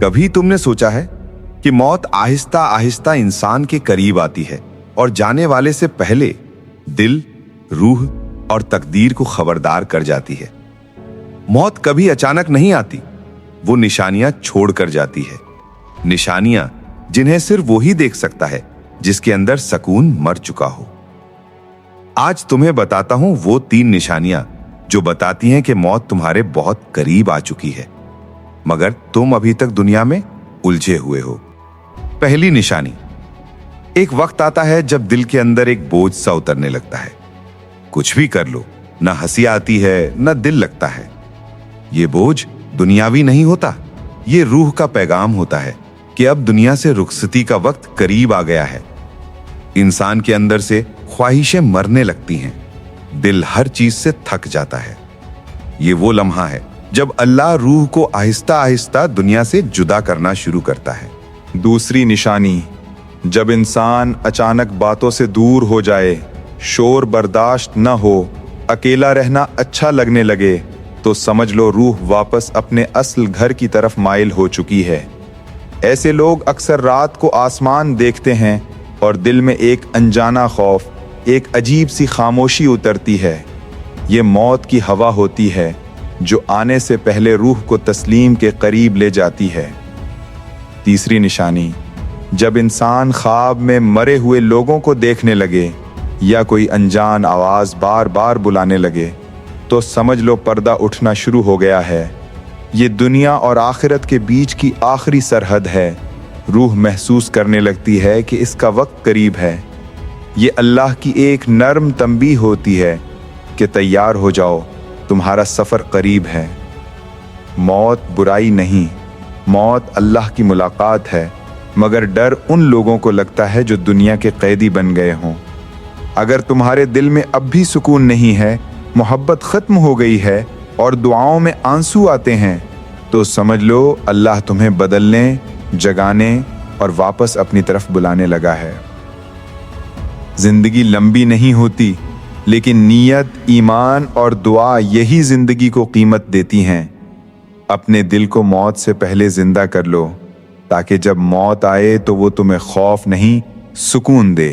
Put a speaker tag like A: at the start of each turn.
A: कभी तुमने सोचा है कि मौत आहिस्ता आहिस्ता इंसान के करीब आती है और जाने वाले से पहले दिल, रूह और तकदीर को खबरदार कर जाती है। मौत कभी अचानक नहीं आती, वो निशानियां छोड़कर जाती है। निशानियां जिन्हें सिर्फ वो ही देख सकता है जिसके अंदर सकून मर चुका हो। आज तुम्हें बताता हूं वो 3 निशानियां जो बताती हैं कि मौत तुम्हारे बहुत करीब आ चुकी है, मगर तुम अभी तक दुनिया में उलझे हुए हो। पहली निशानी, एक वक्त आता है जब दिल के अंदर एक बोझ सा उतरने लगता है। कुछ भी कर लो, ना हंसी आती है, ना दिल लगता है। ये बोझ दुनियावी नहीं होता, ये रूह का पैगाम होता है कि अब दुनिया से रुखसती का वक्त करीब आ गया है। इंसान के अंदर से ख्वाहिशें मरने लगती हैं, दिल हर चीज से थक जाता है। ये वो लम्हा है जब अल्लाह रूह को आहिस्ता आहिस्ता दुनिया से जुदा करना शुरू करता है।
B: दूसरी निशानी, जब इंसान अचानक बातों से दूर हो जाए, शोर बर्दाश्त न हो, अकेला रहना अच्छा लगने लगे, तो समझ लो रूह वापस अपने असल घर की तरफ माइल हो चुकी है। ऐसे लोग अक्सर रात को आसमान देखते हैं और दिल में एक अनजाना खौफ, एक अजीब सी खामोशी उतरती है। ये मौत की हवा होती है जो आने से पहले रूह को तस्लीम के करीब ले जाती है। तीसरी निशानी, जब इंसान ख्वाब में मरे हुए लोगों को देखने लगे या कोई अनजान आवाज बार बार बुलाने लगे, तो समझ लो पर्दा उठना शुरू हो गया है। ये दुनिया और आखिरत के बीच की आखिरी सरहद है। रूह महसूस करने लगती है कि इसका वक्त करीब है। ये अल्लाह की एक नर्म तंबीह होती है कि तैयार हो जाओ, तुम्हारा सफ़र करीब है। मौत बुराई नहीं, मौत अल्लाह की मुलाकात है, मगर डर उन लोगों को लगता है जो दुनिया के कैदी बन गए हों। अगर तुम्हारे दिल में अब भी सुकून नहीं है, मोहब्बत ख़त्म हो गई है और दुआओं में आंसू आते हैं, तो समझ लो अल्लाह तुम्हें बदलने, जगाने और वापस अपनी तरफ बुलाने लगा है। जिंदगी लंबी नहीं होती, लेकिन नीयत, ईमान और दुआ यही जिंदगी को कीमत देती हैं। अपने दिल को मौत से पहले जिंदा कर लो, ताकि जब मौत आए तो वो तुम्हें खौफ नहीं, सुकून दे।